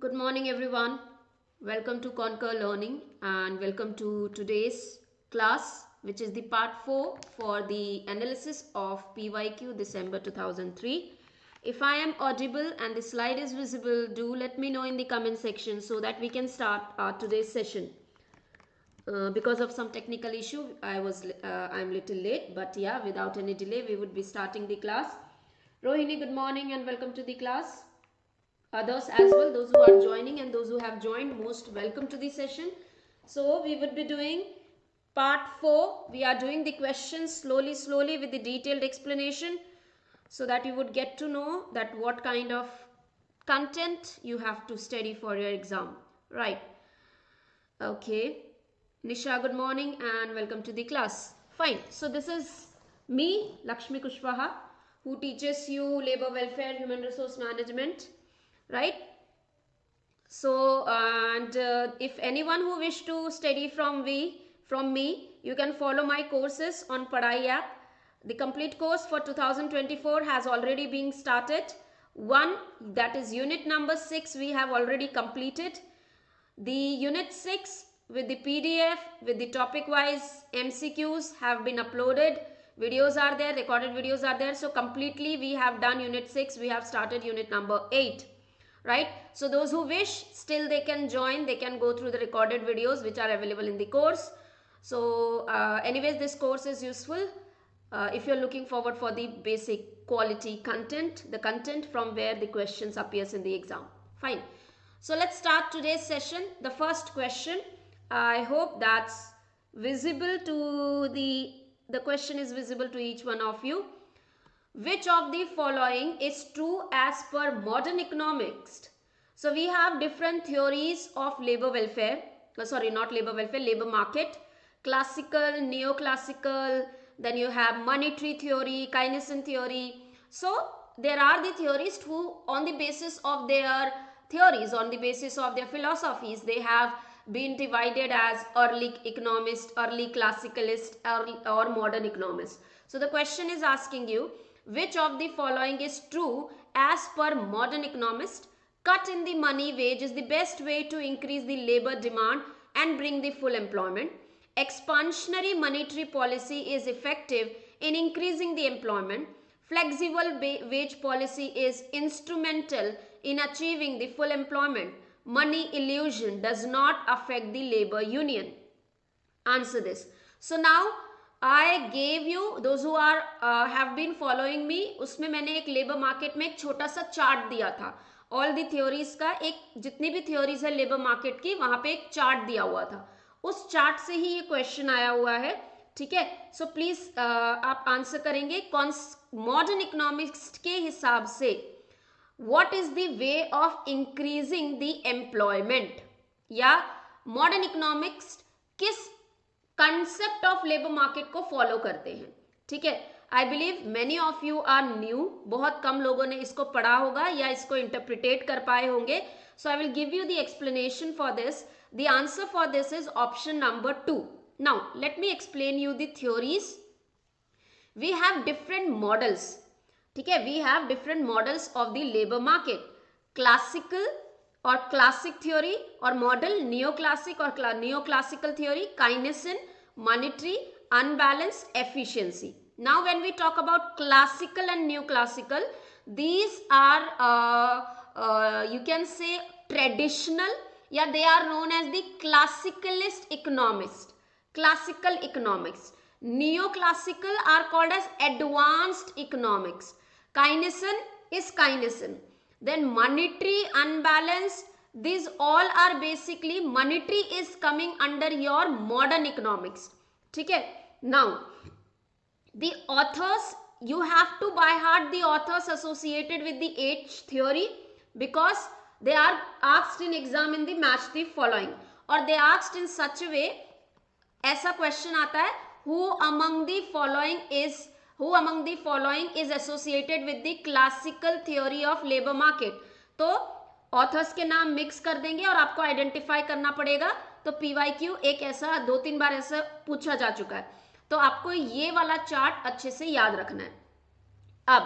Good morning, everyone. Welcome to Conquer Learning and welcome to today's class, which is the part 4 for the analysis of PYQ December 2003. If I am audible and the slide is visible, do let me know in the comment section so that we can start today's session. Because of some technical issue, I'm little late, but yeah, without any delay, we would be starting the class. Rohini, good morning and welcome to the class. Others as well, those who are joining and those who have joined, most welcome to the session. So we would be doing part 4. We are doing the questions slowly with the detailed explanation so that you would get to know that what kind of content you have to study for your exam, right? Okay, Nisha, good morning and welcome to the class. Fine, so this is me, Lakshmi Kushwaha, who teaches you labor welfare, human resource management, right? So and if anyone who wish to study from me, you can follow my courses on Padai app. The complete course for 2024 has already been started. One, that is unit number 6, we have already completed. The unit 6 with the PDF with the topic wise MCQs have been uploaded. Videos are there, recorded videos are there. So completely we have done unit 6. We have started unit number 8. Right? So those who wish, still they can join. They can go through the recorded videos which are available in the course. So anyways, this course is useful if you're looking forward for the basic quality content, the content from where the questions appears in the exam. Fine. So let's start today's session. The first question, I hope that's visible to the question is visible to each one of you. Which of the following is true as per modern economics? So we have different theories of labor welfare, sorry, not labor welfare, labor market, classical, neoclassical, then you have monetary theory, Keynesian theory. So there are the theorists who on the basis of their theories, on the basis of their philosophies, they have been divided as early economist, early classicalist, or modern economist. So the question is asking you, which of the following is true as per modern economist? Cut in the money wage is the best way to increase the labor demand and bring the full employment. Expansionary monetary policy is effective in increasing the employment. Flexible wage policy is instrumental in achieving the full employment. Money illusion does not affect the labor union. Answer this. So now I gave you, those who are have been following me, उसमें मैंने एक labour market में एक छोटा सा chart दिया था. All the theories का एक, जितनी भी थ्योरीज है लेबर मार्केट की, वहां पे एक चार्ट दिया हुआ था. उस चार्ट से ही ये क्वेश्चन आया हुआ है. ठीक है, सो प्लीज आप आंसर करेंगे. मॉडर्न इकोनॉमिक्स के हिसाब से what is the way of increasing the employment, या मॉडर्न इकोनॉमिक्स किस कंसेप्ट ऑफ लेबर मार्केट को फॉलो करते हैं. ठीक है, I believe many of you are new, बहुत कम लोगों ने इसको पढ़ा होगा या इसको इंटरप्रिटेट कर पाए होंगे. So I will give you the explanation for this. The answer for this is option number 2. Now let me explain you the theories. We have different models. ठीक है, we have different models of the labour market. Classical और classic theory, और model neo classic और neo classical theory, Keynesian, monetary, unbalanced, efficiency. Now when we talk about classical and new classical, these are you can say traditional, yeah, they are known as the classicalist economist, classical economics. Neoclassical are called as advanced economics. Keynesian is Keynesian. Then monetary, unbalanced, these all are basically, monetary is coming under your modern economics. ठीक है, now the authors, you have to by heart the authors associated with the H theory, because they are asked in exam in the match the following, or they asked in such a way. ऐसा question आता है, who among the following is associated with the classical theory of labor market. तो authors के नाम mix कर देंगे और आपको आइडेंटिफाई करना पड़ेगा. तो पीवाईक्यू एक ऐसा 2-3 बार ऐसा पूछा जा चुका है, तो आपको ये वाला चार्ट अच्छे से याद रखना है. अब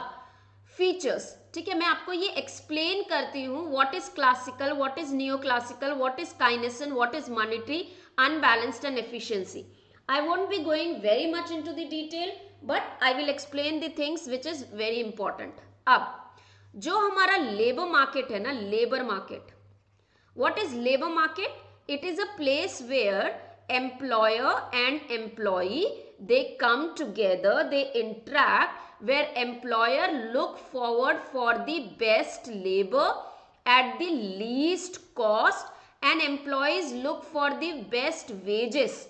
फीचर्स, ठीक है, मैं आपको ये एक्सप्लेन करती हूँ what is classical, what is neo classical, what is Keynesian, what is monetary, unbalanced and efficiency. I won't be going very much into the detail, but I will explain the things which is very important. अब जो हमारा labour market है ना, labour market, what is labor market? It is a place where employer and employee, they come together, they interact, where employer look forward for the best labor at the least cost and employees look for the best wages.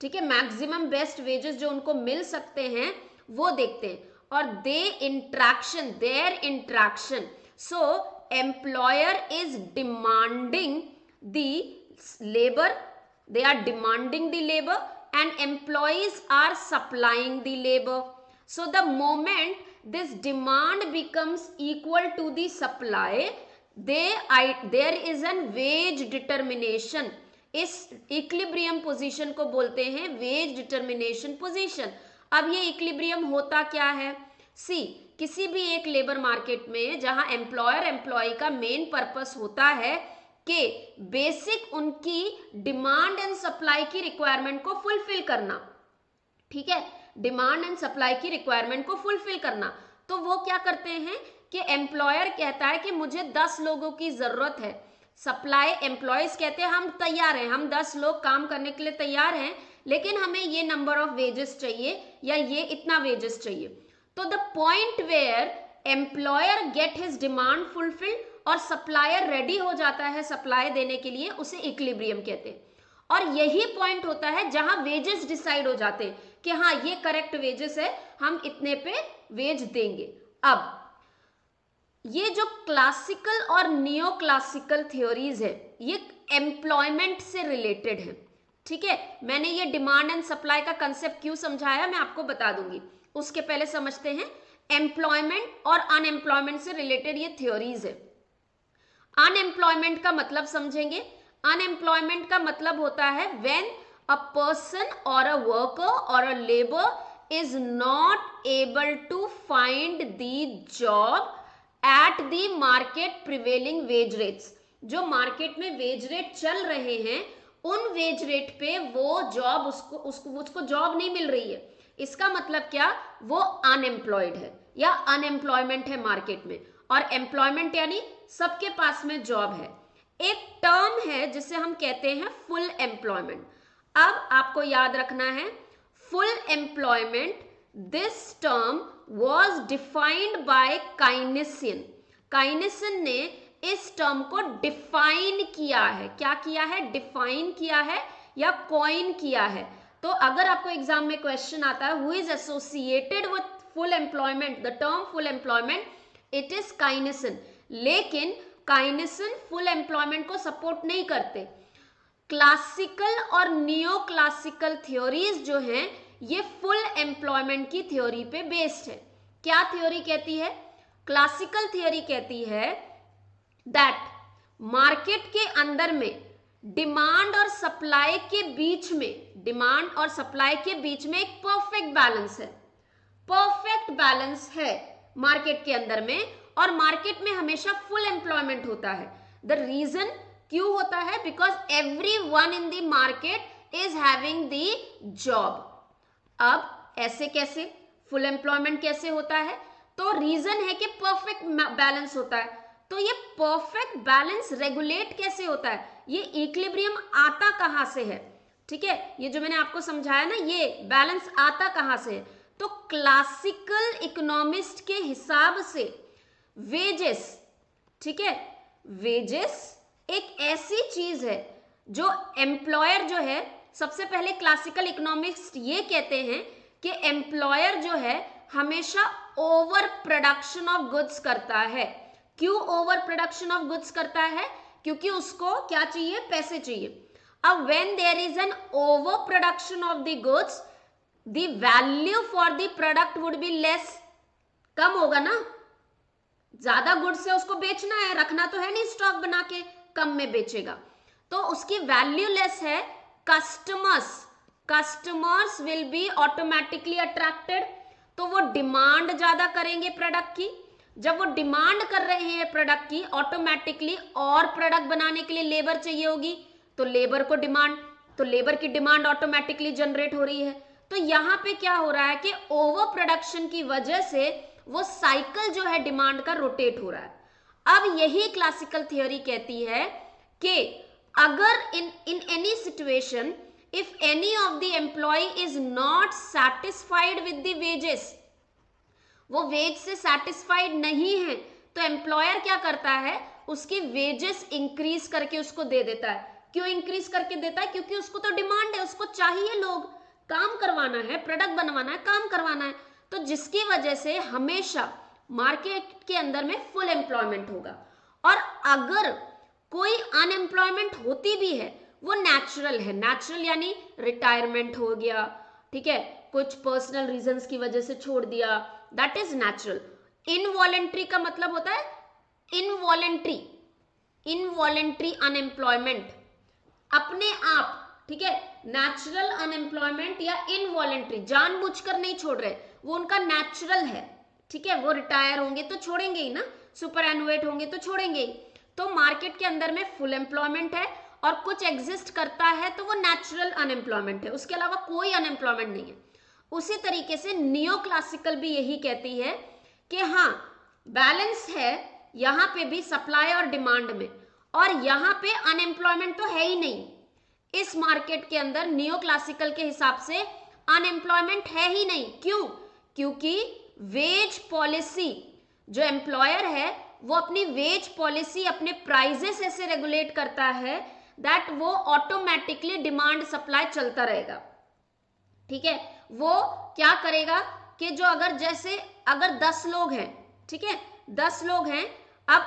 ठीक है, maximum best wages जो उनको मिल सकते हैं वो देखते हैं. और they interaction, their interaction, so employer is demanding the labour, they are demanding the labor and employees are supplying the labor. So the moment this demand becomes equal to the supply, there is an wage determination. इस equilibrium position को बोलते हैं wage determination position. अब ये equilibrium होता क्या है? सी, किसी भी एक लेबर मार्केट में जहां एम्प्लॉयर एम्प्लॉय का मेन पर्पस होता है कि बेसिक उनकी डिमांड एंड सप्लाई की रिक्वायरमेंट को फुलफिल करना, ठीक है, डिमांड एंड सप्लाई की रिक्वायरमेंट को फुलफिल करना. तो वो क्या करते हैं कि एम्प्लॉयर कहता है कि मुझे 10 लोगों की जरूरत है, सप्लाई एम्प्लॉयज कहते हैं हम तैयार हैं, हम 10 लोग काम करने के लिए तैयार हैं, लेकिन हमें ये नंबर ऑफ वेजेस चाहिए या ये इतना वेजेस चाहिए. तो the point where employer get his demand fulfilled और सप्लायर रेडी हो जाता है सप्लाई देने के लिए, उसे इक्विलिब्रियम कहते हैं. और यही पॉइंट होता है जहां वेजेस डिसाइड हो जाते हैं कि हाँ ये करेक्ट वेजेस है, हम इतने पे वेज देंगे. अब ये जो क्लासिकल और नियो क्लासिकल थ्योरीज है ये एम्प्लॉयमेंट से रिलेटेड है. ठीक है, मैंने ये डिमांड एंड सप्लाई का कंसेप्ट क्यों समझाया मैं आपको बता दूंगी. उसके पहले समझते हैं एम्प्लॉयमेंट और अनएम्प्लॉयमेंट से रिलेटेड ये थ्योरीज है. अनएम्प्लॉयमेंट का मतलब समझेंगे. अनएम्प्लॉयमेंट का मतलब होता है व्हेन अ पर्सन और अ वर्कर और a labour is not able to find the job at the market prevailing wage rates. जो मार्केट में वेज रेट चल रहे हैं उन वेज रेट पे वो जॉब उसको जॉब नहीं मिल रही है. इसका मतलब क्या, वो अनएम्प्लॉयड है या अनएम्प्लॉयमेंट है मार्केट में. और एम्प्लॉयमेंट यानी सबके पास में जॉब है. एक टर्म है जिसे हम कहते हैं फुल एम्प्लॉयमेंट. अब आपको याद रखना है full employment, this term was defined by Keynesian. Keynesian ने इस टर्म को डिफाइन किया है. क्या किया है? डिफाइन किया है या कॉइन किया है. तो अगर आपको एग्जाम में क्वेश्चन आता है who is associated with full employment, the term full employment, it is Keynesian. लेकिन Keynesian फुल एम्प्लॉयमेंट को सपोर्ट नहीं करते. क्लासिकल और नियो क्लासिकल थ्योरीज जो हैं ये फुल एम्प्लॉयमेंट की थ्योरी पे बेस्ड है. क्या थ्योरी कहती है? क्लासिकल थ्योरी कहती है दैट मार्केट के अंदर में डिमांड और सप्लाई के बीच में, डिमांड और सप्लाई के बीच में एक परफेक्ट बैलेंस है. परफेक्ट बैलेंस है मार्केट के अंदर में और मार्केट में हमेशा फुल एम्प्लॉयमेंट होता है. द रीजन क्यों होता है? Because every one in the market is having the job. अब ऐसे कैसे फुल एम्प्लॉयमेंट कैसे होता है? तो रीजन है कि परफेक्ट बैलेंस होता है. तो ये परफेक्ट बैलेंस रेगुलेट कैसे होता है? ये इक्विलिब्रियम आता कहां से है? ठीक है, ये जो मैंने आपको समझाया ना, ये बैलेंस आता कहां से है? तो क्लासिकल इकोनॉमिस्ट के हिसाब से वेजेस, ठीक है, वेजेस एक ऐसी चीज है जो एम्प्लॉयर जो है, सबसे पहले क्लासिकल इकोनॉमिक्स ये कहते हैं कि एम्प्लॉयर जो है हमेशा ओवर प्रोडक्शन ऑफ गुड्स करता है. क्यों ओवर प्रोडक्शन ऑफ गुड्स करता है? क्योंकि उसको क्या चाहिए? पैसे चाहिए. अब when there is an over production of the goods, the value for the product would be less. कम होगा ना, ज्यादा गुड्स है उसको बेचना है, रखना तो है नहीं स्टॉक बना के, कम में बेचेगा तो उसकी वैल्यू लेस है. Customers will be automatically attracted, तो वो डिमांड ज्यादा करेंगे प्रोडक्ट की. जब वो डिमांड कर रहे हैं प्रोडक्ट की, ऑटोमेटिकली और प्रोडक्ट बनाने के लिए लेबर चाहिए होगी, तो लेबर को डिमांड, तो लेबर की डिमांड ऑटोमेटिकली जनरेट हो रही है। तो यहां पे क्या हो रहा है कि ओवर प्रोडक्शन की वजह से वो साइकिल जो है डिमांड का रोटेट हो रहा है। अब यही क्लासिकल थियोरी कहती है कि अगर in any situation if any of the employ is not satisfied with the wages, वो वेज से सेटिस्फाइड नहीं है, तो एम्प्लॉयर क्या करता है, उसकी वेजेस इंक्रीज करके उसको दे देता है। क्यों इंक्रीज करके देता है? क्योंकि उसको तो डिमांड है, उसको चाहिए, लोग काम करवाना है, प्रोडक्ट बनवाना है, काम करवाना है, तो जिसकी वजह से हमेशा मार्केट के अंदर में फुल एम्प्लॉयमेंट होगा। और अगर कोई अनएम्प्लॉयमेंट होती भी है वो नेचुरल है, नेचुरल यानी रिटायरमेंट हो गया, ठीक है, कुछ पर्सनल रीजंस की वजह से छोड़ दिया, दैट इज नेचुरल। इनवॉलेंट्री का मतलब होता है इनवॉलेंट्री, इनवॉलेंट्री अनएम्प्लॉयमेंट, अपने आप, ठीक है। नेचुरल अनएम्प्लॉयमेंट या इनवॉलेंट्री, जानबूझकर नहीं छोड़ रहे, वो उनका नेचुरल है, ठीक है। वो रिटायर होंगे तो छोड़ेंगे ही ना, सुपर एनुएट होंगे तो छोड़ेंगे ही। तो मार्केट के अंदर में फुल एम्प्लॉयमेंट है और कुछ एग्जिस्ट करता है तो वो नेचुरल अनएम्प्लॉयमेंट है, उसके अलावा कोई अनएम्प्लॉयमेंट नहीं है। उसी तरीके से नियो क्लासिकल भी यही कहती है कि हाँ बैलेंस है यहां पे भी सप्लाई और डिमांड में, और यहां पे अनएम्प्लॉयमेंट तो है ही नहीं। इस मार्केट के अंदर नियो क्लासिकल के हिसाब से अनएम्प्लॉयमेंट है ही नहीं। क्यों? क्योंकि वेज पॉलिसी, जो एम्प्लॉयर है वो अपनी वेज पॉलिसी अपने प्राइजेस ऐसे रेगुलेट करता है दैट वो ऑटोमेटिकली डिमांड सप्लाई चलता रहेगा, ठीक है। वो क्या करेगा कि जो अगर जैसे अगर 10 लोग हैं, ठीक है, 10 लोग हैं, अब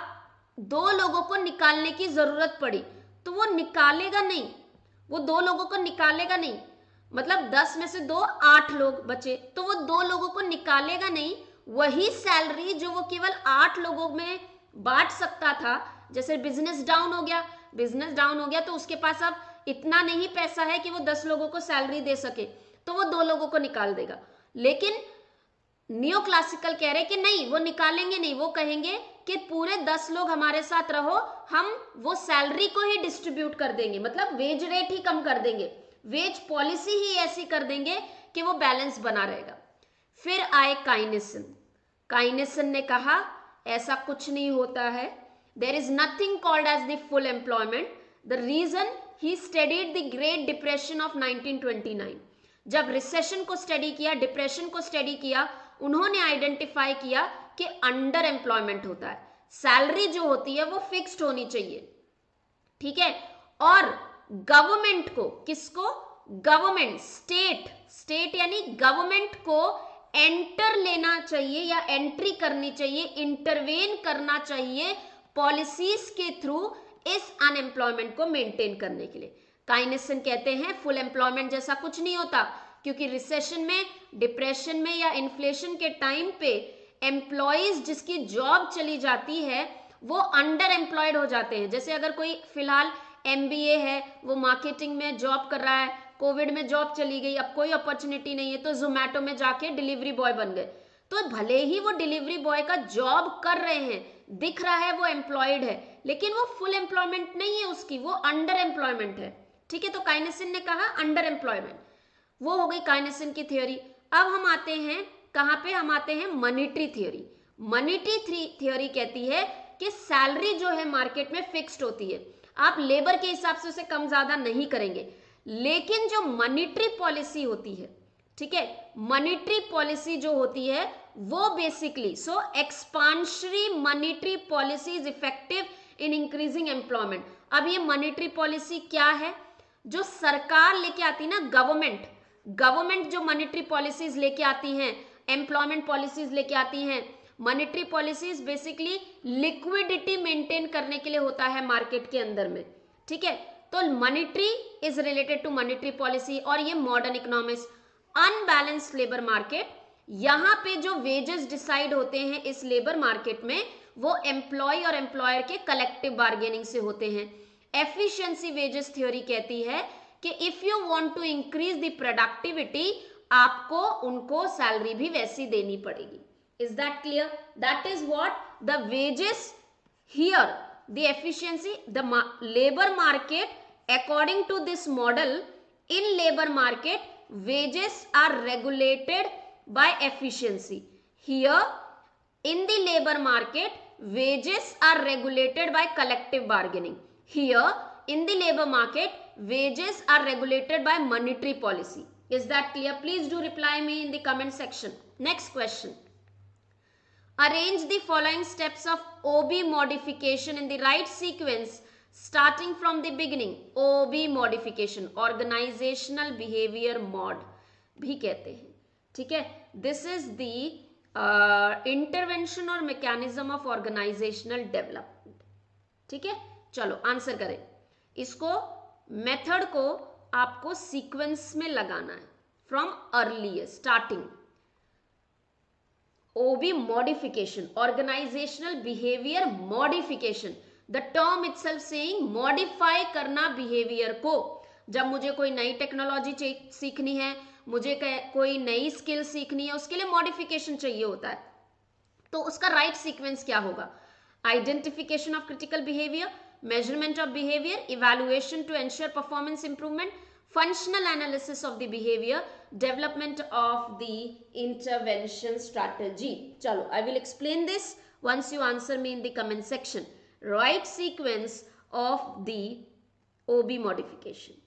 2 लोगों को निकालने की जरूरत पड़ी तो वो निकालेगा नहीं, वो 2 लोगों को निकालेगा नहीं, मतलब 10 में से 2, 8 लोग बचे तो वो 2 लोगों को निकालेगा नहीं। वही सैलरी जो वो केवल 8 लोगों में बांट सकता था, जैसे बिजनेस डाउन हो गया, बिजनेस डाउन हो गया तो उसके पास अब इतना नहीं पैसा है कि वो 10 लोगों को सैलरी दे सके, तो वो 2 लोगों को निकाल देगा। लेकिन नियो क्लासिकल कह रहे कि नहीं, वो निकालेंगे नहीं, वो कहेंगे कि पूरे 10 लोग हमारे साथ रहो, हम वो सैलरी को ही डिस्ट्रीब्यूट कर देंगे, मतलब वेज रेट ही कम कर देंगे, वेज पॉलिसी ही ऐसी कर देंगे कि वो बैलेंस बना रहेगा। फिर आए काइनेसन। काइनेसन ने कहा ऐसा कुछ नहीं होता है, there is nothing called as the full employment. The reason he studied the great depression of 1929। जब रिसेशन को स्टडी किया, डिप्रेशन को स्टडी किया, उन्होंने आइडेंटिफाई किया कि अंडर एम्प्लॉयमेंट होता है, सैलरी जो होती है वो फिक्स्ड होनी चाहिए, ठीक है। और गवर्नमेंट को, किसको? गवर्नमेंट, स्टेट, स्टेट यानी गवर्नमेंट को एंटर लेना चाहिए या एंट्री करनी चाहिए, इंटरवेन करना चाहिए पॉलिसीज के थ्रू इस अनएम्प्लॉयमेंट को मेंटेन करने के लिए। काइनेसन कहते हैं फुल एम्प्लॉयमेंट जैसा कुछ नहीं होता, क्योंकि रिसेशन में, डिप्रेशन में या इन्फ्लेशन के टाइम पे एम्प्लॉयज जिसकी जॉब चली जाती है वो अंडर एम्प्लॉयड हो जाते हैं। जैसे अगर कोई फिलहाल MBA है, वो मार्केटिंग में जॉब कर रहा है, कोविड में जॉब चली गई, अब कोई अपॉर्चुनिटी नहीं है तो जोमैटो में जाके डिलीवरी बॉय बन गए, तो भले ही वो डिलीवरी बॉय का जॉब कर रहे हैं, दिख रहा है वो एम्प्लॉयड है, लेकिन वो फुल एम्प्लॉयमेंट नहीं है उसकी, वो अंडर एम्प्लॉयमेंट है, ठीक है। तो काइनेसन ने कहा अंडर एम्प्लॉयमेंट, वो हो गई काइनेसन की थ्योरी। अब हम आते हैं कहां पे? हम आते हैं मॉनेटरी थ्योरी। मॉनेटरी थ्योरी कहती है कि सैलरी जो है मार्केट में फिक्स्ड होती है, आप लेबर के हिसाब से उसे कम ज्यादा नहीं करेंगे, लेकिन जो मॉनेटरी पॉलिसी होती है, ठीक है, मॉनेटरी पॉलिसी जो होती है वो basically, so expansionary monetary policy is effective in increasing employment. अब ये मॉनेटरी पॉलिसी क्या है? जो सरकार लेके आती ना, गवर्नमेंट, गवर्नमेंट जो मॉनेटरी पॉलिसीज लेके आती हैं, एम्प्लॉयमेंट पॉलिसीज लेके आती हैं। Monetary policies basically liquidity maintain करने के लिए होता है मार्केट के अंदर में, ठीक है। तो monetary is related to monetary policy. और ये modern economics, unbalanced labour market, यहां पे जो वेजेस डिसाइड होते हैं इस लेबर मार्केट में वो एम्प्लॉय और एम्प्लॉयर के कलेक्टिव बार्गेनिंग से होते हैं। एफिशिएंसी वेजेस थ्योरी कहती है कि if you want to increase the productivity, आपको उनको सैलरी भी वैसी देनी पड़ेगी, Is that clear? That is what the wages here, the efficiency, the labor market, according to this model, in labor market, wages are regulated by efficiency. Here, in the labor market, wages are regulated by collective bargaining. Here, in the labor market, wages are regulated by monetary policy. Is that clear? Please do reply me in the comment section. Next question. Arrange the following steps of OB modification in the right sequence starting from the beginning. OB modification, organizational behavior mod भी कहते हैं, ठीक है. This is the intervention or mechanism of organizational development. ठीक है, चलो answer करें. इसको मेथड को आपको सीक्वेंस में लगाना है from earlier starting. OB modification, organizational behavior modification. The term itself saying modify करना behavior को. जब मुझे कोई नई टेक्नोलॉजी सीखनी है, मुझे कोई नई स्किल सीखनी है, उसके लिए मॉडिफिकेशन चाहिए होता है. तो उसका राइट सीक्वेंस क्या होगा? Identification of critical behaviour, measurement of behavior, evaluation to ensure performance improvement, functional analysis of the behavior, development of the intervention strategy. Chalo, I will explain this once you answer me in the comment section. Right sequence of the OB modification.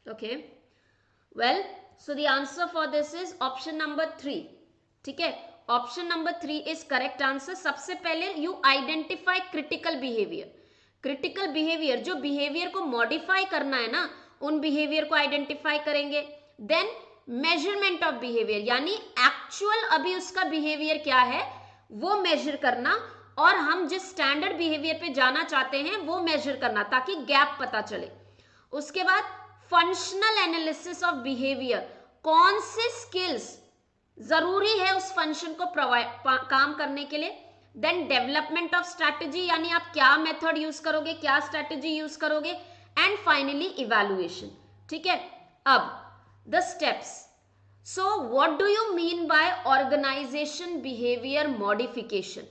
Okay, well, so the answer for this is option number 3. ठीक है, option number 3 is correct answer. सबसे पहले you identify critical behavior. critical behavior, जो behavior को modify करना है ना, उन behavior को identify करेंगे. then measurement of behavior, यानी actual अभी उसका behavior क्या है वो measure करना, और हम जिस standard behavior पे जाना चाहते हैं वो measure करना, ताकि gap पता चले. उसके बाद फंक्शनल एनालिसिस ऑफ बिहेवियर, कौन से स्किल्स जरूरी है उस फंक्शन को काम करने के लिए. देन डेवलपमेंट ऑफ स्ट्रैटेजी, यानी आप क्या मेथड यूज करोगे, क्या स्ट्रैटेजी यूज करोगे. And finally evaluation. ठीक है, अब the steps. So what do you mean by organisation behaviour modification?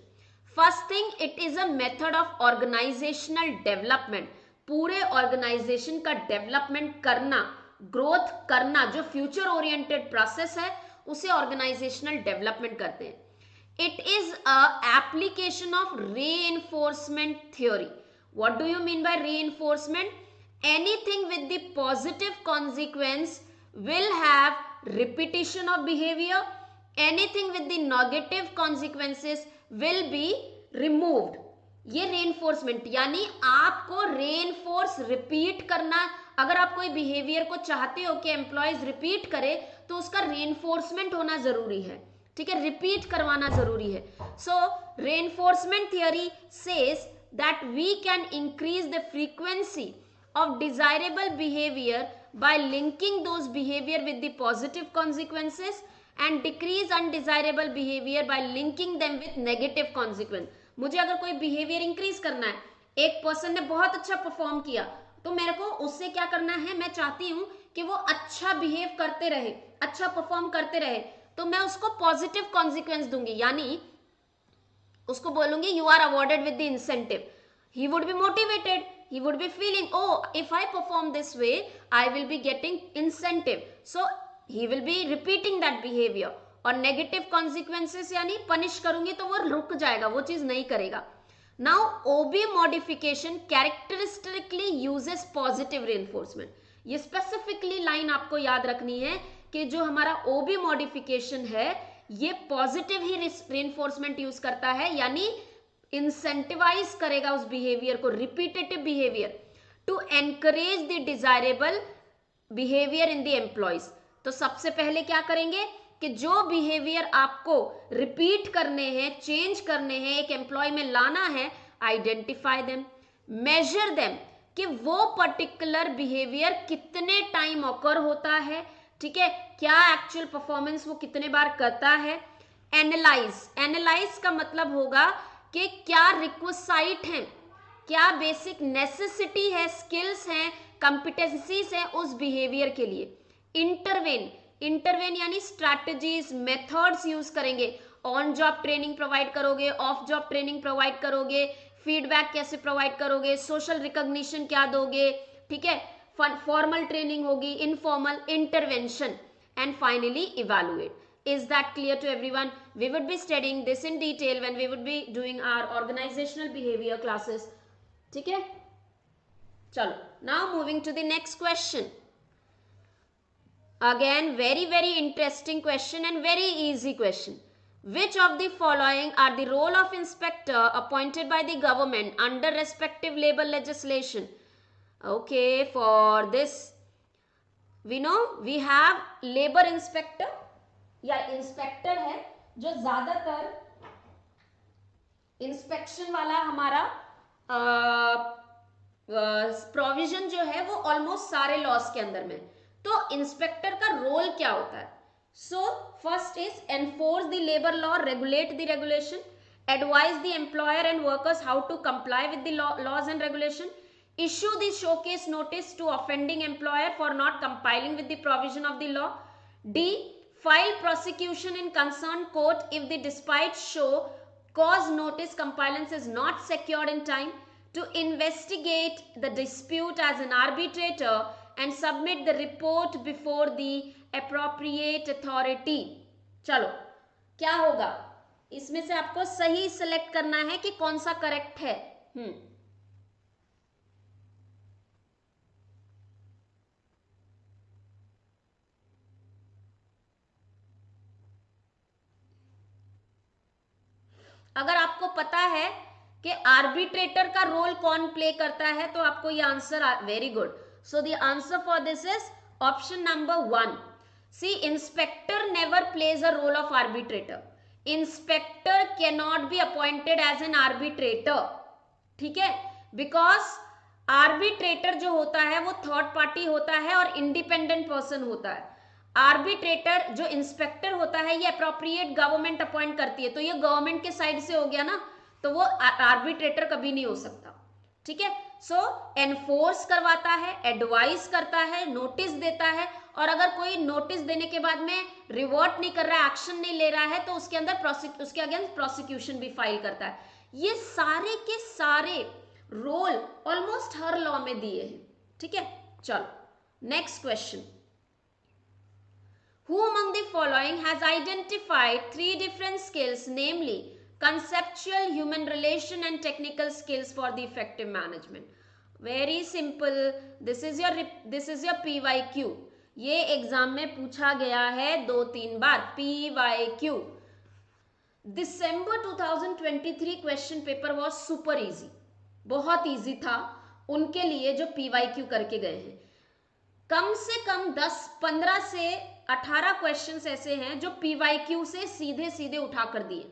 First thing, it is a method of organisational development. पूरे ऑर्गेनाइजेशन का डेवलपमेंट करना, ग्रोथ करना, जो फ्यूचर ओरिएंटेड प्रोसेस है उसे ऑर्गेनाइजेशनल डेवलपमेंट कहते हैं. It is a application of reinforcement theory. What do you mean bye reinforcement? Anything with the positive consequence will have repetition of behaviour. Anything with the negative consequences will be removed. ये reinforcement, यानी आपको reinforce repeat करना. अगर आप कोई behaviour को चाहते हो कि एम्प्लॉयज रिपीट करे तो उसका रेनफोर्समेंट होना जरूरी है. ठीक है, रिपीट करवाना जरूरी है. So reinforcement theory says that we can increase the frequency of desirable behaviour by linking those behavior with the positive consequences and decrease undesirable behavior by linking them with negative consequence. मुझे अगर कोई behaviour increase करना है, एक person ने बहुत अच्छा perform किया, तो मेरे को उससे क्या करना है, मैं चाहती हूं कि वो अच्छा बिहेव करते रहे, अच्छा परफॉर्म करते रहे, तो मैं उसको पॉजिटिव कॉन्सिक्वेंस दूंगी. यानी उसको बोलूंगी you are awarded with the incentive. He would be motivated, he would be feeling, oh, if I perform this way I will be getting incentive, so he will be repeating that behavior. और negative consequences यानी punish करूंगी तो वो रुक जाएगा, वो चीज नहीं करेगा. Now OB modification characteristically uses positive reinforcement. ये स्पेसिफिकली लाइन आपको याद रखनी है कि जो हमारा ओबी मॉडिफिकेशन है ये पॉजिटिव ही रेनफोर्समेंट यूज करता है, यानी इंसेंटिवाइज करेगा उस बिहेवियर को, repetitive behaviour, to encourage the desirable behaviour in the employees. तो सबसे पहले क्या करेंगे कि जो बिहेवियर आपको रिपीट करने हैं, चेंज करने हैं, एक एम्प्लॉय में लाना है, आइडेंटिफाई देम, मेजर देम, कि वो पर्टिकुलर बिहेवियर कितने टाइम ऑकर होता है, ठीक है, क्या एक्चुअल परफॉर्मेंस वो कितने बार करता है। एनालाइज, एनालाइज का मतलब होगा कि क्या रिक्विसाइट है, क्या बेसिक नेसेसिटी है, स्किल्स हैं, कंपिटेंसीज हैं उस बिहेवियर के लिए। इंटरवेन, इंटरवेन यानी स्ट्रैटेजीज, मेथड्स यूज करेंगे, ऑन जॉब ट्रेनिंग प्रोवाइड करोगे, ऑफ जॉब ट्रेनिंग प्रोवाइड करोगे, फीडबैक कैसे प्रोवाइड करोगे, सोशल रिकॉग्निशन क्या दोगे, ठीक है, फॉर्मल ट्रेनिंग होगी, informal, intervention, and finally evaluate. Is that clear to everyone? We would be studying this in detail when we would be doing our organizational behavior classes. ठीक है, चलो. Now moving to the next question. Again, very interesting question and very easy question. Which of the following are the role of inspector appointed by the government under respective labor legislation? Okay, for this we know we have labor inspector या inspector है जो ज्यादातर inspection वाला हमारा provision जो है वो almost सारे लॉस के अंदर में. तो इंस्पेक्टर का रोल क्या होता है? So first is enforce the labour law, regulate the regulation, advise the employer and workers how to comply with the laws and regulation, issue the showcase notice to offending employer for not complying with the provision of the law. D. File prosecution in concerned court if the despite show cause notice compliance is not secured in time. To investigate the dispute as an arbitrator and submit the report before the appropriate authority. चलो, क्या होगा इसमें से आपको सही select करना है कि कौन सा करेक्ट है. अगर आपको पता है कि आर्बिट्रेटर का रोल कौन प्ले करता है तो आपको ये answer, very good. So the answer for this is option number 1. See, inspector never plays a role of arbitrator. Inspector can not be appointed as an arbitrator, ठीक है, बिकॉज आर्बिट्रेटर जो होता है वो थर्ड पार्टी होता है और independent person होता है. आर्बिट्रेटर जो इंस्पेक्टर होता है ये अप्रोप्रिएट गवर्नमेंट अपॉइंट करती है, तो ये गवर्नमेंट के साइड से हो गया ना, तो वो आर्बिट्रेटर कभी नहीं हो सकता, ठीक है. सो एनफोर्स करवाता है, एडवाइस करता है, नोटिस देता है, और अगर कोई नोटिस देने के बाद में रिवर्ट नहीं कर रहा है, एक्शन नहीं ले रहा है, तो उसके अंदर उसके अगेंस्ट प्रोसिक्यूशन भी फाइल करता है. ये सारे के सारे रोल ऑलमोस्ट हर लॉ में दिए हैं, ठीक है. चलो next question. Who among the following has identified 3 different skills, namely conceptual, human relation and technical skills for the effective management? Very simple. This is your PYQ. ये एग्जाम में पूछा गया है 2-3 बार. PYQ. December 2023 question paper was super easy, बहुत easy था उनके लिए जो PYQ करके गए हैं. कम से कम 10-15 से 18 क्वेश्चंस ऐसे हैं जो PYQ से सीधे सीधे उठा कर दिए,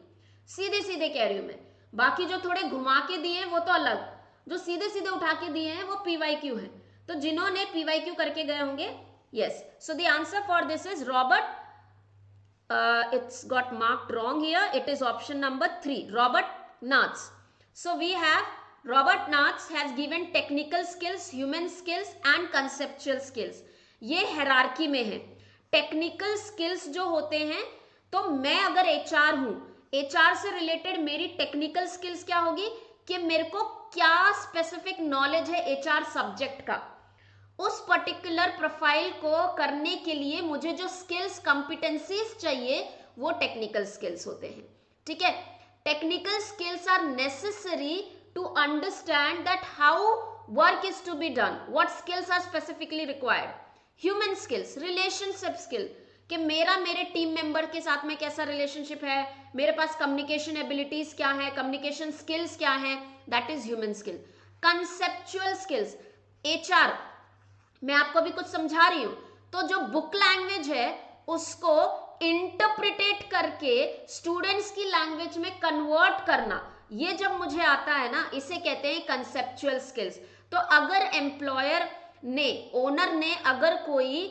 सीधे सीधे कह रही हूं मैं. बाकी जो थोड़े घुमा के दिए वो तो अलग, जो सीधे सीधे उठा के दिए हैं वो PYQ है. तो जिन्होंने PYQ करके गए होंगे, yes. So the answer for this is Robert. It's got marked wrong here. It is option number 3, Robert Naatz. So we have Robert Naatz has given technical skills, human skills and conceptual skills. ये hierarchy में है. Technical skills जो होते हैं, तो मैं अगर HR हूं, HR से रिलेटेड मेरी टेक्निकल स्किल्स क्या होगी कि मेरे को क्या स्पेसिफिक नॉलेज है HR सब्जेक्ट का, उस पर्टिकुलर प्रोफाइल को करने के लिए मुझे जो स्किल्स कॉम्पिटेंसीज चाहिए वो टेक्निकल स्किल्स होते हैं, ठीक है. Technical skills are necessary to understand that how work is to be done, what skills are specifically required. Human skills, relationship skill, कि मेरे टीम मेंबर के साथ में कैसा रिलेशनशिप है, मेरे पास कम्युनिकेशन एबिलिटीज क्या है, कम्युनिकेशन स्किल्स क्या है, that is human skill. Conceptual skills, HR मैं आपको भी कुछ समझा रही हूं, तो जो बुक लैंग्वेज है उसको इंटरप्रिटेट करके स्टूडेंट्स की लैंग्वेज में कन्वर्ट करना, ये जब मुझे आता है ना, इसे कहते हैं कंसेप्चुअल स्किल्स. तो अगर एम्प्लॉयर ने, ओनर ने अगर कोई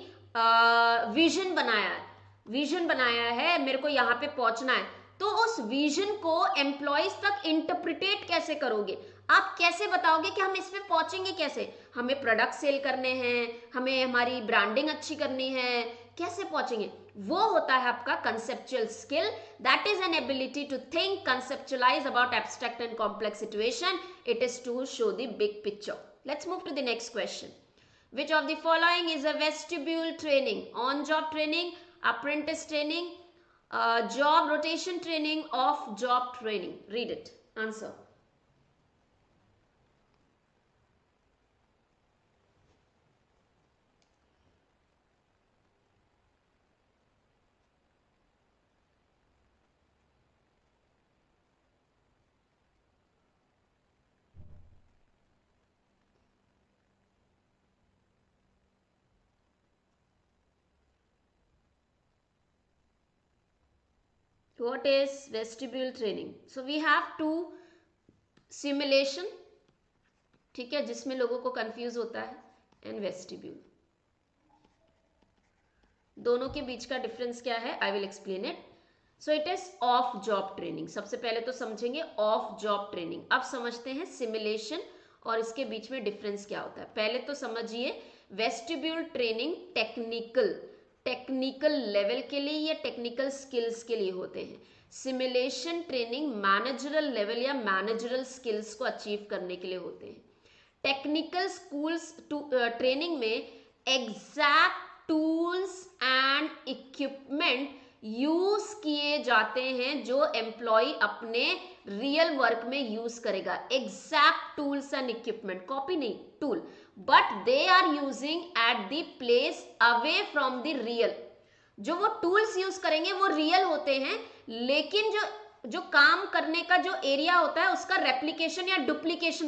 विजन बनाया है, मेरे को यहाँ पे पहुंचना है, तो उस विजन को एम्प्लॉयज तक इंटरप्रिटेट कैसे करोगे? आप कैसे बताओगे कि हम इसमें पहुंचेंगे कैसे? हमें प्रोडक्ट सेल करने हैं, हमें हमारी ब्रांडिंग अच्छी करनी है, कैसे पहुंचेंगे? वो होता है आपका conceptual skill, that is an ability to think, conceptualise about abstract and complex situation. It is to show the big picture. Let's move to the next question. Which of the following is a vestibule training? On-job training, apprentice training, job rotation training, off-job training. Read it. Answer. What is vestibule training? So we have two simulation, ठीक है, जिसमें लोगों को confuse होता है, and vestibule. दोनों के बीच का डिफरेंस क्या है? I will explain it. So it is of job training. सबसे पहले तो समझेंगे ऑफ जॉब ट्रेनिंग. अब समझते हैं सिमुलेशन और इसके बीच में डिफरेंस क्या होता है. पहले तो समझिए वेस्टिब्यूल ट्रेनिंग टेक्निकल लेवल के लिए या टेक्निकल स्किल्स के लिए होते हैं. सिमुलेशन ट्रेनिंग मैनेजरल लेवल या मैनेजरल स्किल्स को अचीव करने के लिए होते हैं. टेक्निकल स्कूल्स ट्रेनिंग में exact tools and equipment use किए जाते हैं जो एम्प्लॉय अपने रियल वर्क में यूज करेगा. Exact tools and equipment, copy नहीं, tool, but they are using at the place away from the real. जो वो टूल्स यूज करेंगे वो रियल होते हैं, लेकिन जो काम करने का जो एरिया होता है उसका रेप्लिकेशन या डुप्लीकेट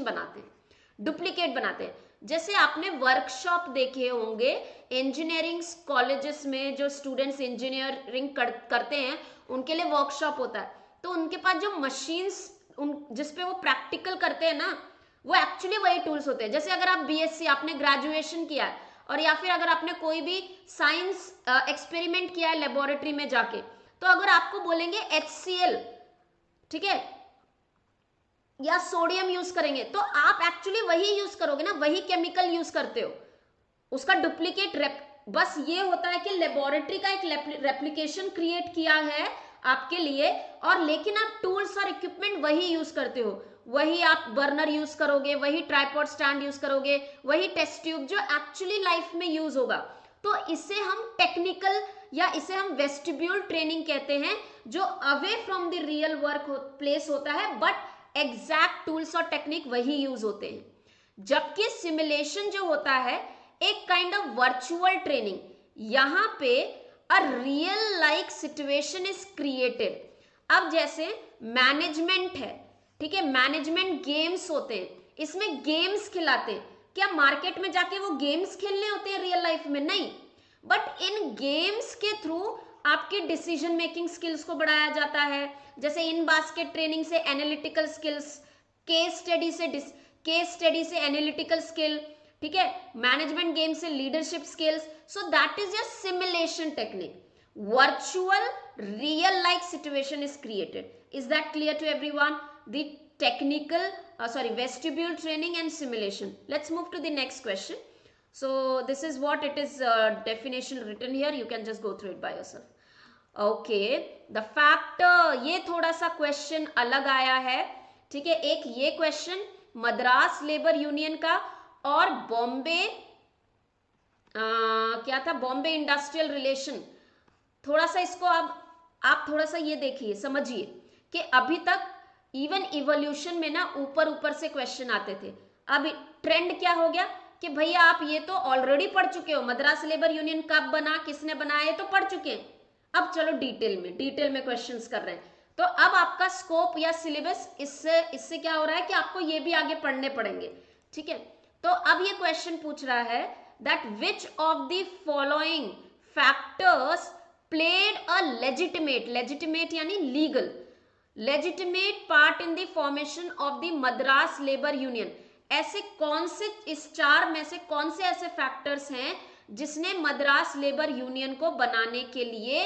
बनाते हैं. जैसे आपने वर्कशॉप देखे होंगे इंजीनियरिंग कॉलेजेस में, जो स्टूडेंट्स इंजीनियरिंग करते हैं उनके लिए वर्कशॉप होता है. तो उनके पास जो मशीन्स जिसपे वो प्रैक्टिकल करते हैं ना, वो एक्चुअली वही टूल्स होते हैं. जैसे अगर आप बीएससी, आपने ग्रेजुएशन किया है, और या फिर अगर आपने कोई भी साइंस एक्सपेरिमेंट किया है लेबोरेटरी में जाके, तो अगर आपको बोलेंगे HCl, ठीक है, या सोडियम यूज करेंगे, तो आप एक्चुअली वही यूज करोगे ना, वही केमिकल यूज करते हो. उसका डुप्लीकेट बस ये होता है कि लेबोरेटरी का एक रेप्लिकेशन क्रिएट किया है आपके लिए, और लेकिन आप टूल्स और इक्विपमेंट वही यूज करते हो. वही आप बर्नर यूज करोगे, वही ट्राइपॉड स्टैंड यूज करोगे, वही टेस्ट ट्यूब जो एक्चुअली लाइफ में यूज होगा. तो इसे हम टेक्निकल या इसे हम वेस्टिब्यूल ट्रेनिंग कहते हैं, जो away from the real work place होता है, बट एग्जैक्ट टूल्स और टेक्निक वही यूज होते हैं. जबकि सिमुलेशन जो होता है एक काइंड ऑफ वर्चुअल ट्रेनिंग, यहां पे a real like situation is created. अब जैसे मैनेजमेंट है, ठीक है, मैनेजमेंट गेम्स होते हैं, इसमें गेम्स खिलाते हैं. क्या मार्केट में जाके वो गेम्स खेलने होते हैं रियल लाइफ में? नहीं, बट इन गेम्स के थ्रू आपकी डिसीजन मेकिंग स्किल्स को बढ़ाया जाता है. जैसे इन बास्केट ट्रेनिंग से एनालिटिकल स्किल्स, केस स्टडी से एनालिटिकल स्किल, ठीक है, मैनेजमेंट गेम से leadership skills. So that is your simulation technique. Virtual real like situation is created. Is that clear to everyone? The technical vestibule training and simulation. Let's move to the next question. So this is what it is definition written here. You can just go through it by yourself. Okay, the fact ये थोड़ा सा question अलग आया है, ठीक है. एक ये क्वेश्चन मद्रास लेबर यूनियन का, और बॉम्बे क्या था, बॉम्बे इंडस्ट्रियल रिलेशन. थोड़ा सा इसको अब आप थोड़ा सा ये देखिए, समझिए कि अभी तक इवन इवोल्यूशन में ना ऊपर से क्वेश्चन आते थे. अब ट्रेंड क्या हो गया कि भैया आप ये तो ऑलरेडी पढ़ चुके हो, मद्रास लेबर यूनियन कब बना, किसने बनाया, तो पढ़ चुके हैं. अब चलो डिटेल में क्वेश्चंस कर रहे हैं. तो अब आपका स्कोप या सिलेबस इससे क्या हो रहा है कि आपको ये भी आगे पढ़ने पड़ेंगे, ठीक है. तो अब ये क्वेश्चन पूछ रहा है that which of the following factors played a legitimate यानी legal legitimate part in the formation of the Madras Labor Union. ऐसे कौन से, इस 4 में से कौन से ऐसे फैक्टर्स हैं जिसने मद्रास लेबर यूनियन को बनाने के लिए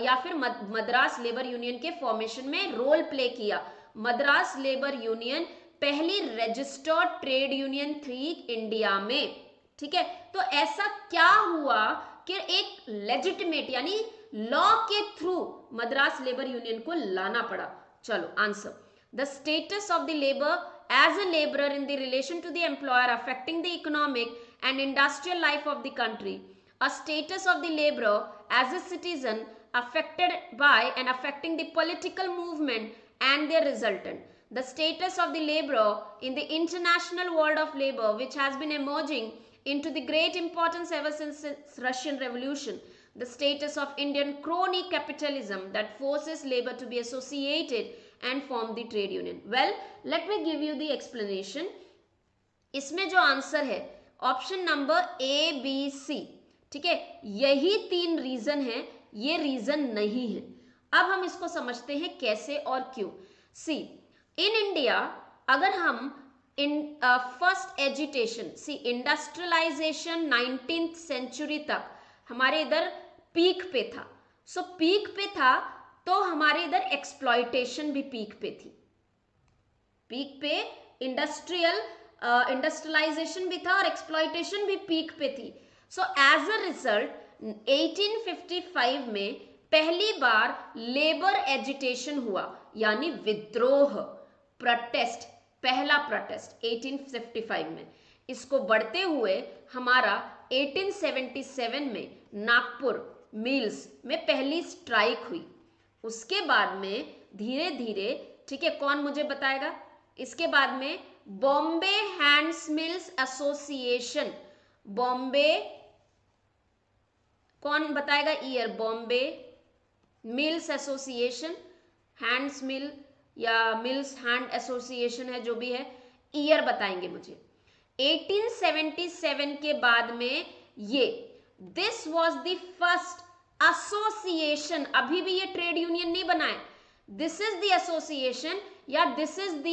या फिर मद्रास लेबर यूनियन के फॉर्मेशन में रोल प्ले किया। मद्रास लेबर यूनियन पहली रजिस्टर्ड ट्रेड यूनियन थी इंडिया में, ठीक है। तो ऐसा क्या हुआ कि एक लेजिटिमेट यानी लॉ के थ्रू मद्रास लेबर यूनियन को लाना पड़ा? चलो answer, the status of the labour as a laborer in the relation to the employer affecting the economic and industrial life of the country, a status of the laborer as a citizen affected by and affecting the political movement and their resultant, the status of the laborer in the international world of labor which has been emerging into the great importance ever since Russian Revolution, the status of Indian crony capitalism that forces labor to be associated and form the trade union. Well, let me give you the explanation. इसमें जो answer है option number A B C, ठीक है, यही 3 reason है, ये reason नहीं है। अब हम इसको समझते हैं कैसे और क्यों। सी, इन इंडिया अगर हम फर्स्ट एजिटेशन, सी इंडस्ट्रियलाइजेशन 19th सेंचुरी तक हमारे इधर पीक पे था। सो पीक पे था तो हमारे इधर एक्सप्लॉयटेशन भी पीक पे थी, पीक पे इंडस्ट्रियलाइजेशन भी था और एक्सप्लॉयटेशन भी पीक पे थी। सो एज अ रिजल्ट 1855 में पहली बार लेबर एजिटेशन हुआ, यानी विद्रोह, प्रोटेस्ट, पहला प्रोटेस्ट 1855 में। इसको बढ़ते हुए हमारा 1877 में नागपुर मिल्स में पहली स्ट्राइक हुई। उसके बाद में धीरे धीरे, ठीक है, कौन मुझे बताएगा? इसके बाद में Bombay hands mills association, Bombay, कौन बताएगा year? Bombay mills association, hands mill या मिल्स हैंड एसोसिएशन है, जो भी है, ईयर बताएंगे मुझे। 1877 के बाद में ये this was the first association, अभी भी ये ट्रेड यूनियन नहीं बना है, दिस इज द एसोसिएशन या दिस इज द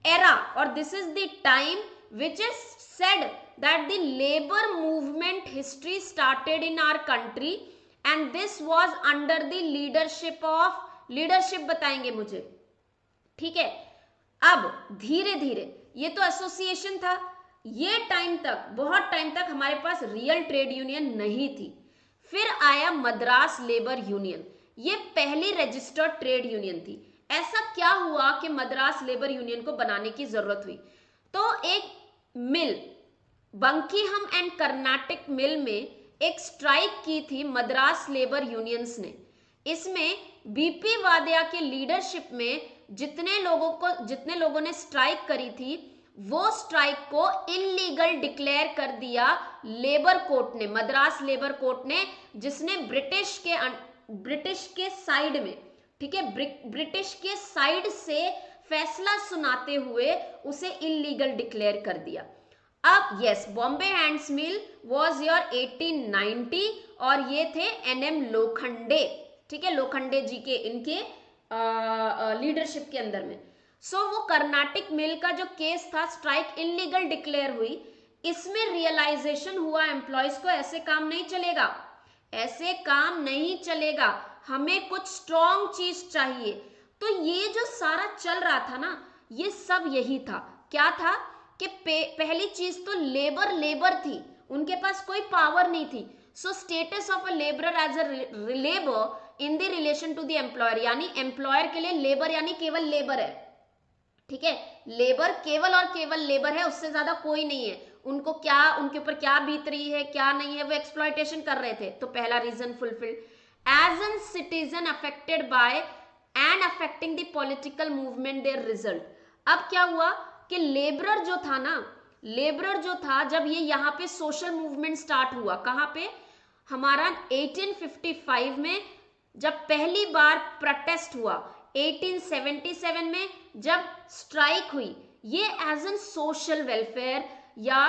एरा और this is the time which is said that the labor movement history started in our country and this was under the leadership of, leadership बताएंगे मुझे, ठीक है। अब धीरे धीरे ये तो एसोसिएशन था, ये टाइम तक, बहुत टाइम तक हमारे पास रियल ट्रेड यूनियन नहीं थी। फिर आया मद्रास लेबर यूनियन, ये पहली रजिस्टर्ड ट्रेड यूनियन थी। ऐसा क्या हुआ कि मद्रास लेबर यूनियन को बनाने की जरूरत हुई? तो एक मिल, बंकीहम एंड कर्नाटक मिल में एक स्ट्राइक की थी मद्रास लेबर यूनियंस ने। इसमें बीपी वादिया के लीडरशिप में जितने लोगों ने स्ट्राइक करी थी, वो स्ट्राइक को इलीगल डिक्लेयर कर दिया लेबर कोर्ट ने, मद्रास लेबर कोर्ट ने, जिसने ब्रिटिश के साइड में, ठीक है, ब्रिटिश के साइड से फैसला सुनाते हुए उसे इलीगल डिक्लेयर कर दिया। अब yes, Bombay hands mill was your 1890 और ये थे एनएम लोखंडे, ठीक है, लोखंडे जी के, इनके लीडरशिप के अंदर में। सो वो कर्नाटक मिल का जो केस था, स्ट्राइक इलीगल डिक्लेयर हुई, इसमें रियलाइजेशन हुआ एम्प्लॉयज को ऐसे काम नहीं चलेगा, ऐसे काम नहीं चलेगा, हमें कुछ स्ट्रॉन्ग चीज चाहिए। तो ये जो सारा चल रहा था ना, ये सब यही था। क्या था कि पहली चीज तो लेबर थी, उनके पास कोई पावर नहीं थी। So status of a labourer as a labour in the relation to the employer, यानी एम्प्लॉयर के लिए लेबर यानी केवल लेबर है, ठीक है, लेबर केवल और केवल लेबर है, उससे ज्यादा कोई नहीं है। उनको क्या, उनके ऊपर क्या बीत रही है, क्या नहीं है, वो एक्सप्लॉयटेशन कर रहे थे। तो पहला reason fulfilled. As an citizen affected by and affecting the political movement their result. अब क्या हुआ कि लेबरर जो था ना, लेबरर जो था, जब ये यहाँ पे सोशल मूवमेंट स्टार्ट हुआ, कहाँ पे? हमारा 1855 में जब पहली बार प्रोटेस्ट हुआ, 1877 में जब स्ट्राइक हुई, ये एज एन सोशल वेलफेयर या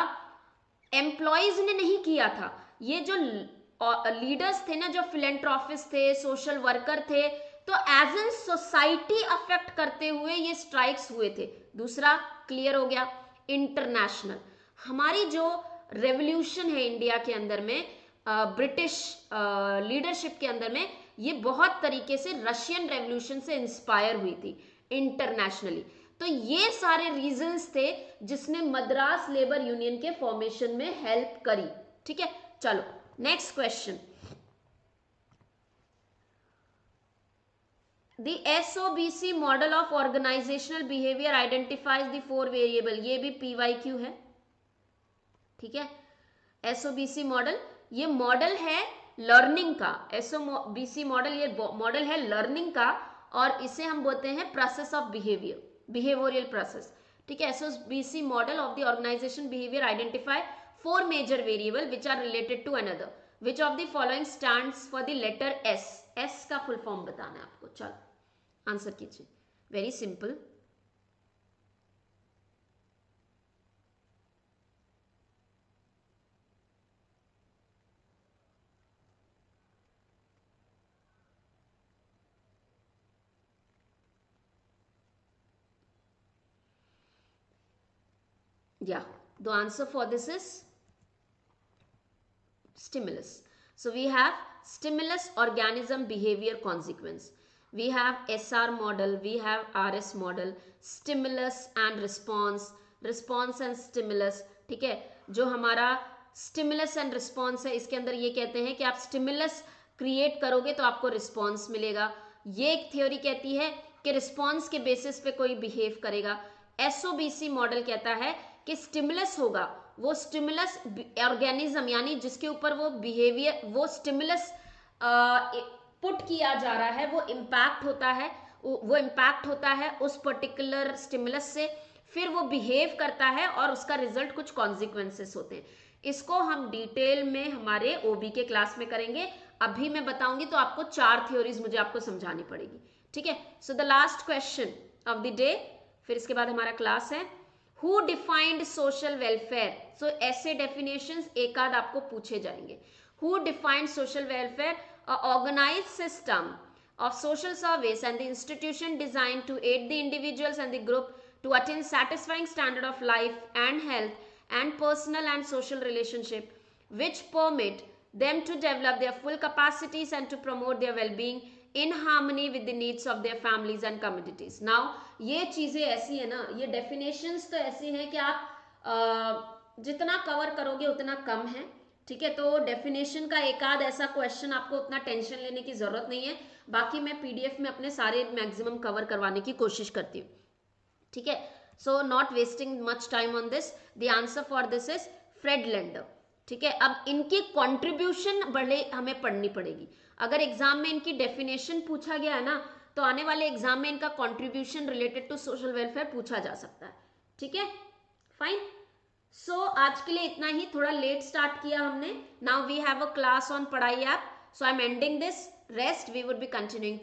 एम्प्लॉयज ने नहीं किया था, ये जो लीडर्स थे ना, जो फिलेंट्रोपिस्ट थे, सोशल वर्कर थे, तो एज एन सोसाइटी अफेक्ट करते हुए ये स्ट्राइक्स हुए थे। दूसरा क्लियर हो गया। इंटरनेशनल। हमारी जो रेवोल्यूशन है इंडिया के अंदर में, ब्रिटिश लीडरशिप के अंदर में, ये बहुत तरीके से रशियन रेवोल्यूशन से इंस्पायर हुई थी इंटरनेशनली। तो ये सारे रीजंस थे जिसने मद्रास लेबर यूनियन के फॉर्मेशन में हेल्प करी। ठीक है, चलो next question. The SOBC model of organisational behaviour identifies the 4 variable, ये भी PYQ है। ठीक है, SOBC मॉडल, ये मॉडल है लर्निंग का। SOBC मॉडल, ये मॉडल है लर्निंग का, और इसे हम बोलते हैं process of behaviour, behavioural process. ठीक है, SOBC model of the organisation behaviour identify 4 major variable which are related to another, which of the following stands for the letter S। S का फुल फॉर्म बताना है आपको। चलो answer कीजिए, very simple. Yeah, the answer for this is stimulus. So we have stimulus, organism, behavior, consequence. We have SR model, we have RS model, stimulus and response, response and stimulus. ठीक है, जो हमारा stimulus and response है, इसके अंदर ये कहते हैं कि आप stimulus क्रिएट करोगे तो आपको रिस्पॉन्स मिलेगा। ये एक थ्योरी कहती है कि रिस्पॉन्स के बेसिस पे कोई बिहेव करेगा। SOBC मॉडल कहता है कि स्टिमुलस होगा, वो स्टिमुलस ऑर्गेनिज्म, यानी जिसके ऊपर वो बिहेवियर, वो स्टिमुलस पुट किया जा रहा है, वो इम्पैक्ट होता है उस पर्टिकुलर स्टिमुलस से, फिर वो बिहेव करता है और उसका रिजल्ट कुछ कॉन्सिक्वेंसेस होते हैं। इसको हम डिटेल में हमारे OB के क्लास में करेंगे। अभी मैं बताऊंगी तो आपको 4 थ्योरीज मुझे आपको समझानी पड़ेगी। ठीक है, so the last question of the day, फिर इसके बाद हमारा क्लास है। Who defined social welfare? So ऐसे definitions एक आध आपको पूछे जाएंगे। Who defined social welfare? A organized system of social service and the institution designed to aid the individuals and the group to attain satisfying standard of life and health and personal and social relationship, which permit them to develop their full capacities and to promote their well-being in harmony with the needs of their families and communities. Now ये चीजें ऐसी है ना, ये definitions तो ऐसी हैं कि आप जितना कवर करोगे उतना कम है। ठीक है, तो डेफिनेशन का एक आध ऐसा क्वेश्चन, आपको उतना टेंशन लेने की जरूरत नहीं है। बाकी मैं PDF में अपने सारे मैक्सिमम कवर करवाने की कोशिश करती हूँ। ठीक है, so not wasting much time on this, the answer for this is Fred Lender. ठीक है, अब इनकी कंट्रीब्यूशन बड़े हमें पढ़नी पड़ेगी। अगर एग्जाम में इनकी डेफिनेशन पूछा गया है ना, तो आने वाले एग्जाम में इनका contribution related to social welfare पूछा जा सकता है। ठीक है, फाइन। सो आज के लिए इतना ही, थोड़ा लेट स्टार्ट किया हमने। Now we have a class on Padhai app, so I am ending this, rest we would be continuing